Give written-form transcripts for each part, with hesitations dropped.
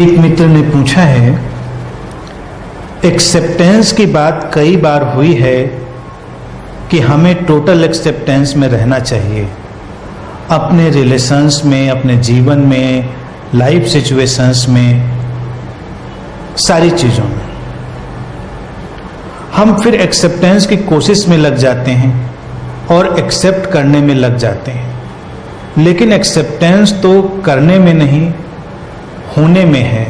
एक मित्र ने पूछा है, एक्सेप्टेंस की बात कई बार हुई है कि हमें टोटल एक्सेप्टेंस में रहना चाहिए, अपने रिलेशंस में, अपने जीवन में, लाइफ सिचुएशंस में, सारी चीज़ों में। हम फिर एक्सेप्टेंस की कोशिश में लग जाते हैं और एक्सेप्ट करने में लग जाते हैं, लेकिन एक्सेप्टेंस तो करने में नहीं, होने में है।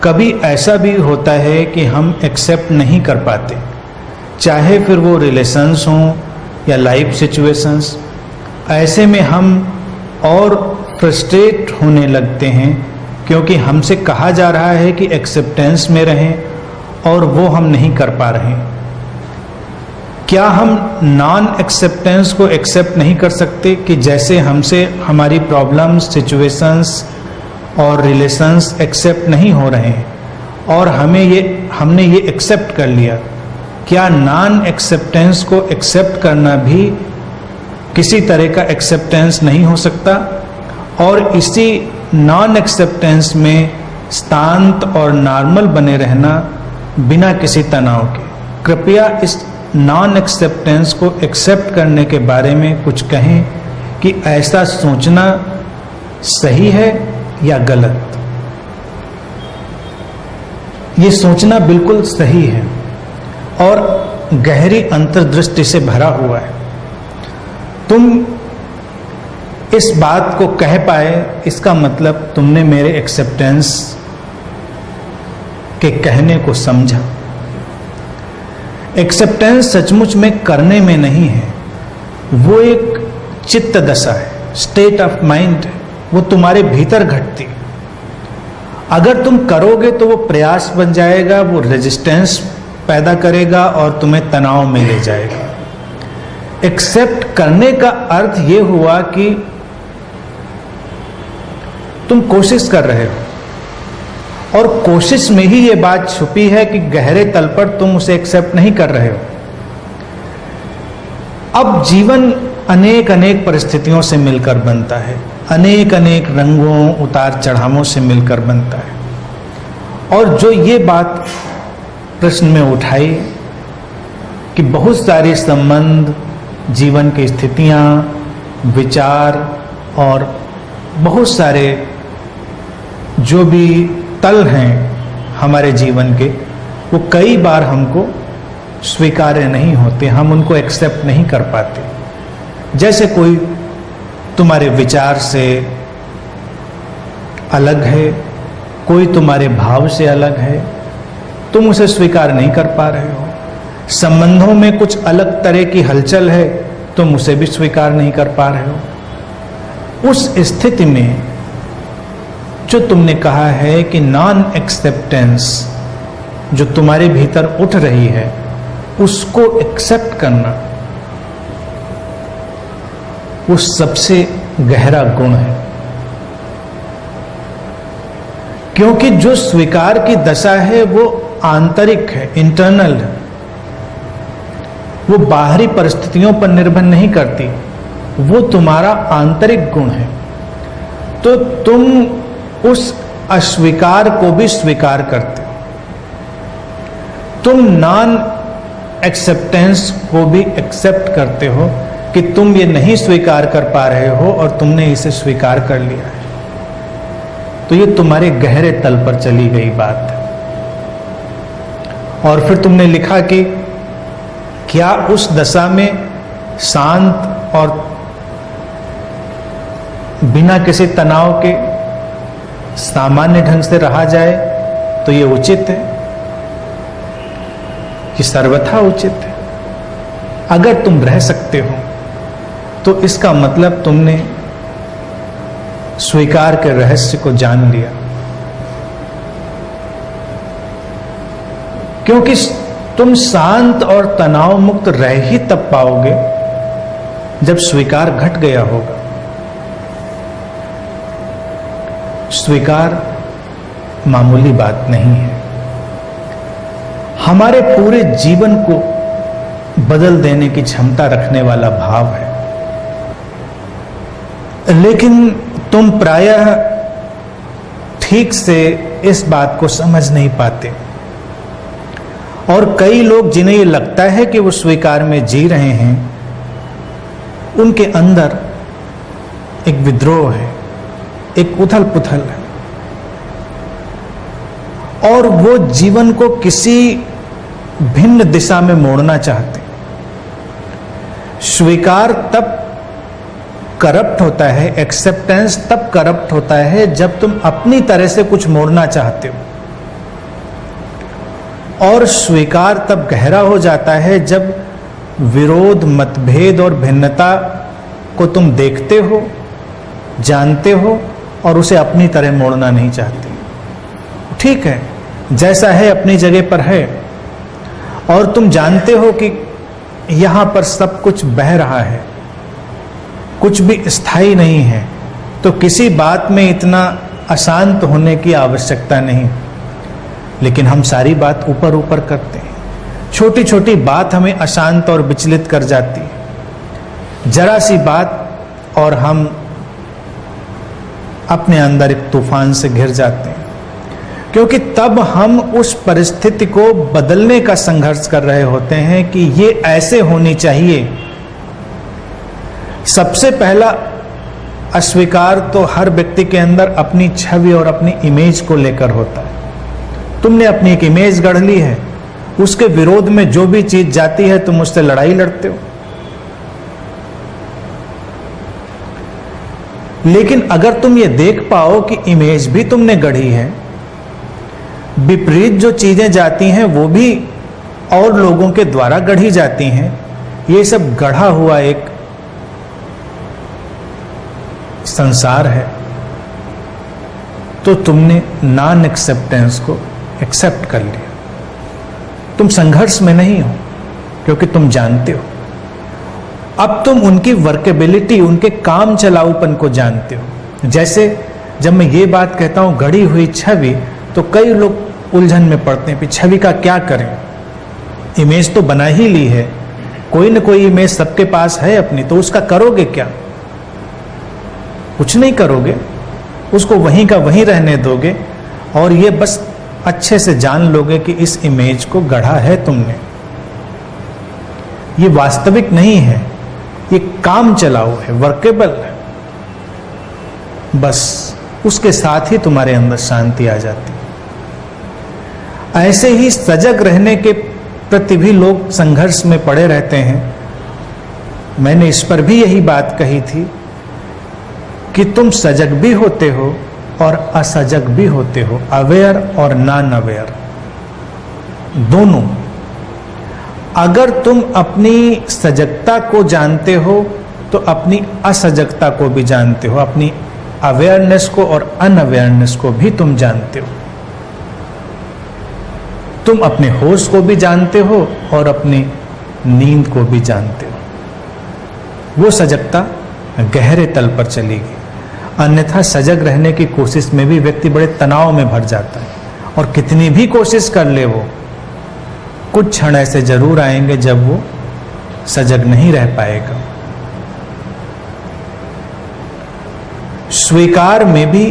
कभी ऐसा भी होता है कि हम एक्सेप्ट नहीं कर पाते, चाहे फिर वो रिलेशंस हों या लाइफ सिचुएशंस। ऐसे में हम और फ्रस्ट्रेट होने लगते हैं क्योंकि हमसे कहा जा रहा है कि एक्सेप्टेंस में रहें और वो हम नहीं कर पा रहे हैं। क्या हम नॉन एक्सेप्टेंस को एक्सेप्ट नहीं कर सकते कि जैसे हमसे हमारी प्रॉब्लम्स, सिचुएशंस और रिलेशंस एक्सेप्ट नहीं हो रहे हैं और हमने ये एक्सेप्ट कर लिया, क्या नॉन एक्सेप्टेंस को एक्सेप्ट करना भी किसी तरह का एक्सेप्टेंस नहीं हो सकता? और इसी नॉन एक्सेप्टेंस में शांत और नॉर्मल बने रहना बिना किसी तनाव के। कृपया इस नॉन एक्सेप्टेंस को एक्सेप्ट करने के बारे में कुछ कहें कि ऐसा सोचना सही है या गलत। ये सोचना बिल्कुल सही है और गहरी अंतर्दृष्टि से भरा हुआ है। तुम इस बात को कह पाए, इसका मतलब तुमने मेरे एक्सेप्टेंस के कहने को समझा। एक्सेप्टेंस सचमुच में करने में नहीं है, वो एक चित्त दशा है, स्टेट ऑफ माइंड, वो तुम्हारे भीतर घटती। अगर तुम करोगे तो वो प्रयास बन जाएगा, वो रेजिस्टेंस पैदा करेगा और तुम्हें तनाव में ले जाएगा। एक्सेप्ट करने का अर्थ ये हुआ कि तुम कोशिश कर रहे हो और कोशिश में ही ये बात छुपी है कि गहरे तल पर तुम उसे एक्सेप्ट नहीं कर रहे हो। अब जीवन अनेक अनेक परिस्थितियों से मिलकर बनता है, अनेक अनेक रंगों, उतार चढ़ावों से मिलकर बनता है। और जो ये बात प्रश्न में उठाई कि बहुत सारे संबंध, जीवन की स्थितियां, विचार और बहुत सारे जो भी तल हैं हमारे जीवन के, वो कई बार हमको स्वीकार्य नहीं होते, हम उनको एक्सेप्ट नहीं कर पाते। जैसे कोई तुम्हारे विचार से अलग है, कोई तुम्हारे भाव से अलग है, तुम उसे स्वीकार नहीं कर पा रहे हो। संबंधों में कुछ अलग तरह की हलचल है, तुम उसे भी स्वीकार नहीं कर पा रहे हो। उस स्थिति में जो तुमने कहा है कि नॉन एक्सेप्टेंस जो तुम्हारे भीतर उठ रही है, उसको एक्सेप्ट करना, वो सबसे गहरा गुण है। क्योंकि जो स्वीकार की दशा है वो आंतरिक है, इंटरनल है, वो बाहरी परिस्थितियों पर निर्भर नहीं करती, वो तुम्हारा आंतरिक गुण है। तो तुम उस अस्वीकार को भी स्वीकार करते हो, तुम नॉन एक्सेप्टेंस को भी एक्सेप्ट करते हो कि तुम ये नहीं स्वीकार कर पा रहे हो और तुमने इसे स्वीकार कर लिया है। तो ये तुम्हारे गहरे तल पर चली गई बात है। और फिर तुमने लिखा कि क्या उस दशा में शांत और बिना किसी तनाव के सामान्य ढंग से रहा जाए तो ये उचित है, ये सर्वथा उचित है। अगर तुम रह सकते हो तो इसका मतलब तुमने स्वीकार के रहस्य को जान लिया। क्योंकि तुम शांत और तनाव मुक्त रह ही तब पाओगे जब स्वीकार घट गया होगा। स्वीकार मामूली बात नहीं है, हमारे पूरे जीवन को बदल देने की क्षमता रखने वाला भाव है। लेकिन तुम प्रायः ठीक से इस बात को समझ नहीं पाते। और कई लोग जिन्हें ये लगता है कि वो स्वीकार में जी रहे हैं, उनके अंदर एक विद्रोह है, एक उथल पुथल है, और वो जीवन को किसी भिन्न दिशा में मोड़ना चाहते हैं। स्वीकार तब करप्ट होता है, एक्सेप्टेंस तब करप्ट होता है जब तुम अपनी तरह से कुछ मोड़ना चाहते हो, और स्वीकार तब गहरा हो जाता है जब विरोध, मतभेद और भिन्नता को तुम देखते हो, जानते हो और उसे अपनी तरह मोड़ना नहीं चाहते। ठीक है, जैसा है अपनी जगह पर है, और तुम जानते हो कि यहां पर सब कुछ बह रहा है, कुछ भी स्थायी नहीं है, तो किसी बात में इतना अशांत होने की आवश्यकता नहीं। लेकिन हम सारी बात ऊपर ऊपर करते हैं, छोटी छोटी बात हमें अशांत और विचलित कर जाती है। जरा सी बात और हम अपने अंदर एक तूफान से घिर जाते हैं, क्योंकि तब हम उस परिस्थिति को बदलने का संघर्ष कर रहे होते हैं कि ये ऐसे होनी चाहिए। सबसे पहला अस्वीकार तो हर व्यक्ति के अंदर अपनी छवि और अपनी इमेज को लेकर होता है। तुमने अपनी एक इमेज गढ़ ली है, उसके विरोध में जो भी चीज जाती है तुम उससे लड़ाई लड़ते हो। लेकिन अगर तुम ये देख पाओ कि इमेज भी तुमने गढ़ी है, विपरीत जो चीजें जाती हैं वो भी और लोगों के द्वारा गढ़ी जाती हैं, ये सब गढ़ा हुआ एक संसार है, तो तुमने नॉन एक्सेप्टेंस को एक्सेप्ट कर लिया। तुम संघर्ष में नहीं हो, क्योंकि तुम जानते हो। अब तुम उनकी वर्केबिलिटी, उनके काम चलाऊपन को जानते हो। जैसे जब मैं ये बात कहता हूं गढ़ी हुई छवि, तो कई लोग उलझन में पड़ते हैं कि छवि का क्या करें। इमेज तो बना ही ली है, कोई न कोई इमेज सबके पास है अपनी, तो उसका करोगे क्या? कुछ नहीं करोगे, उसको वहीं का वहीं रहने दोगे, और ये बस अच्छे से जान लोगे कि इस इमेज को गढ़ा है तुमने, ये वास्तविक नहीं है, ये काम चलाओ है, वर्केबल है। बस उसके साथ ही तुम्हारे अंदर शांति आ जाती है। ऐसे ही सजग रहने के प्रति भी लोग संघर्ष में पड़े रहते हैं। मैंने इस पर भी यही बात कही थी कि तुम सजग भी होते हो और असजग भी होते हो, अवेयर और नॉन अवेयर दोनों। अगर तुम अपनी सजगता को जानते हो तो अपनी असजगता को भी जानते हो, अपनी अवेयरनेस को और अनअवेयरनेस को भी तुम जानते हो। तुम अपने होश को भी जानते हो और अपनी नींद को भी जानते हो। वो सजगता गहरे तल पर चलेगी, अन्यथा सजग रहने की कोशिश में भी व्यक्ति बड़े तनाव में भर जाता है, और कितनी भी कोशिश कर ले वो, कुछ क्षण ऐसे जरूर आएंगे जब वो सजग नहीं रह पाएगा। स्वीकार में भी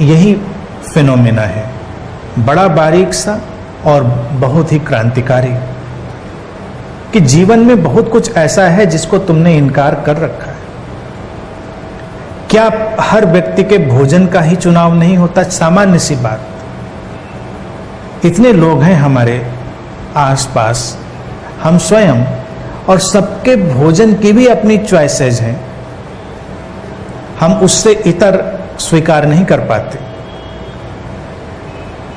यही फिनोमेना है, बड़ा बारीक सा और बहुत ही क्रांतिकारी, कि जीवन में बहुत कुछ ऐसा है जिसको तुमने इनकार कर रखा है। क्या हर व्यक्ति के भोजन का ही चुनाव नहीं होता? सामान्य सी बात। इतने लोग हैं हमारे आसपास, हम स्वयं, और सबके भोजन की भी अपनी चॉइसेज हैं। हम उससे इतर स्वीकार नहीं कर पाते।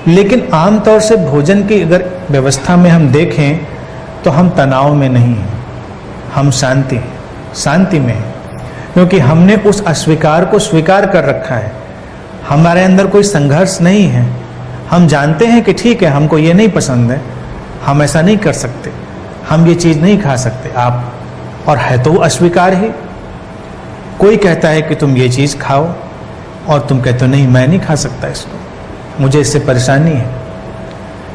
लेकिन आमतौर से भोजन की अगर व्यवस्था में हम देखें तो हम तनाव में नहीं हैं, हम शांति में हैं, क्योंकि हमने उस अस्वीकार को स्वीकार कर रखा है। हमारे अंदर कोई संघर्ष नहीं है। हम जानते हैं कि ठीक है, हमको ये नहीं पसंद है, हम ऐसा नहीं कर सकते, हम ये चीज नहीं खा सकते आप, और है तो अस्वीकार ही। कोई कहता है कि तुम ये चीज खाओ और तुम कहते हो नहीं मैं नहीं खा सकता इसको, मुझे इससे परेशानी है।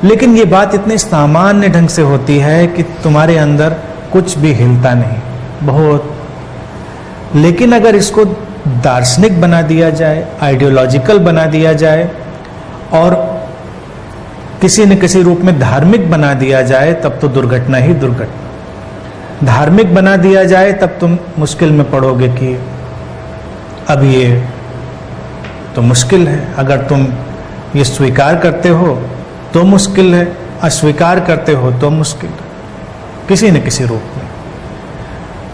लेकिन ये बात इतने सामान्य ढंग से होती है कि तुम्हारे अंदर कुछ भी हिलता नहीं, बहुत। लेकिन अगर इसको दार्शनिक बना दिया जाए, आइडियोलॉजिकल बना दिया जाए, और किसी न किसी रूप में धार्मिक बना दिया जाए तब तो दुर्घटना ही दुर्घटना। धार्मिक बना दिया जाए तब तुम मुश्किल में पड़ोगे कि अब ये तो मुश्किल है। अगर तुम ये स्वीकार करते हो तो मुश्किल है, अस्वीकार करते हो तो मुश्किल है, किसी न किसी रूप में।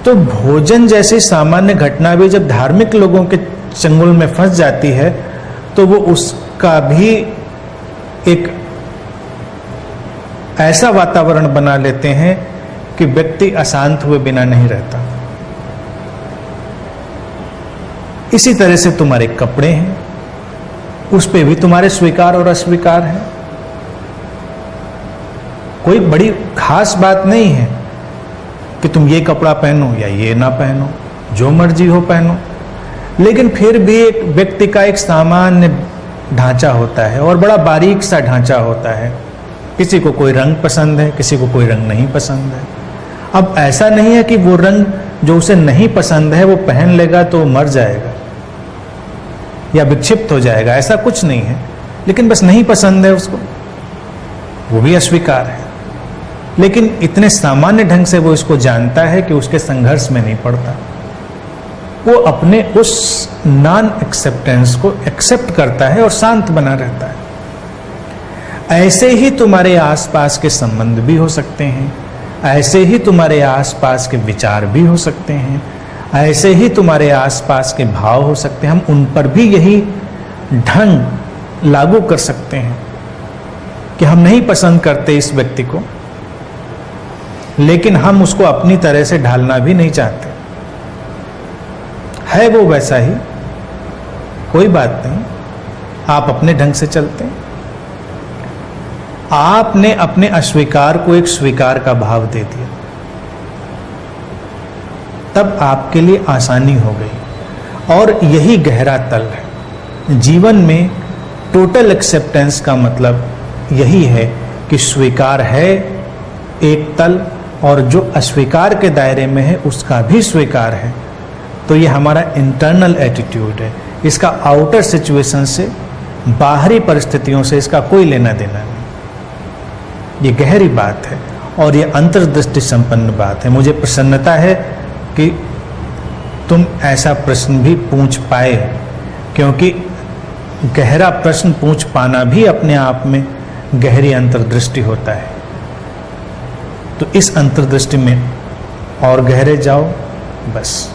तो भोजन जैसी सामान्य घटना भी जब धार्मिक लोगों के चंगुल में फंस जाती है तो वो उसका भी एक ऐसा वातावरण बना लेते हैं कि व्यक्ति अशांत हुए बिना नहीं रहता। इसी तरह से तुम्हारे कपड़े हैं, उस पे भी तुम्हारे स्वीकार और अस्वीकार है। कोई बड़ी खास बात नहीं है कि तुम ये कपड़ा पहनो या ये ना पहनो, जो मर्जी हो पहनो, लेकिन फिर भी एक व्यक्ति का एक सामान्य ढांचा होता है और बड़ा बारीक सा ढांचा होता है। किसी को कोई रंग पसंद है, किसी को कोई रंग नहीं पसंद है। अब ऐसा नहीं है कि वो रंग जो उसे नहीं पसंद है वो पहन लेगा तो मर जाएगा या विक्षिप्त हो जाएगा, ऐसा कुछ नहीं है। लेकिन बस नहीं पसंद है उसको, वो भी अस्वीकार है। लेकिन इतने सामान्य ढंग से वो इसको जानता है कि उसके संघर्ष में नहीं पड़ता। वो अपने उस नॉन एक्सेप्टेंस को एक्सेप्ट करता है और शांत बना रहता है। ऐसे ही तुम्हारे आसपास के संबंध भी हो सकते हैं, ऐसे ही तुम्हारे आसपास के विचार भी हो सकते हैं, ऐसे ही तुम्हारे आसपास के भाव हो सकते हैं। हम उन पर भी यही ढंग लागू कर सकते हैं कि हम नहीं पसंद करते इस व्यक्ति को, लेकिन हम उसको अपनी तरह से ढालना भी नहीं चाहते। है वो वैसा ही, कोई बात नहीं, आप अपने ढंग से चलते हैं। आपने अपने अस्वीकार को एक स्वीकार का भाव दे दिया, तब आपके लिए आसानी हो गई। और यही गहरा तल है जीवन में। टोटल एक्सेप्टेंस का मतलब यही है कि स्वीकार है एक तल, और जो अस्वीकार के दायरे में है उसका भी स्वीकार है। तो ये हमारा इंटरनल एटीट्यूड है। इसका आउटर सिचुएशन से, बाहरी परिस्थितियों से इसका कोई लेना देना नहीं। ये गहरी बात है और ये अंतर्दृष्टि संपन्न बात है। मुझे प्रसन्नता है कि तुम ऐसा प्रश्न भी पूछ पाए, क्योंकि गहरा प्रश्न पूछ पाना भी अपने आप में गहरी अंतर्दृष्टि होता है। तो इस अंतर्दृष्टि में और गहरे जाओ बस।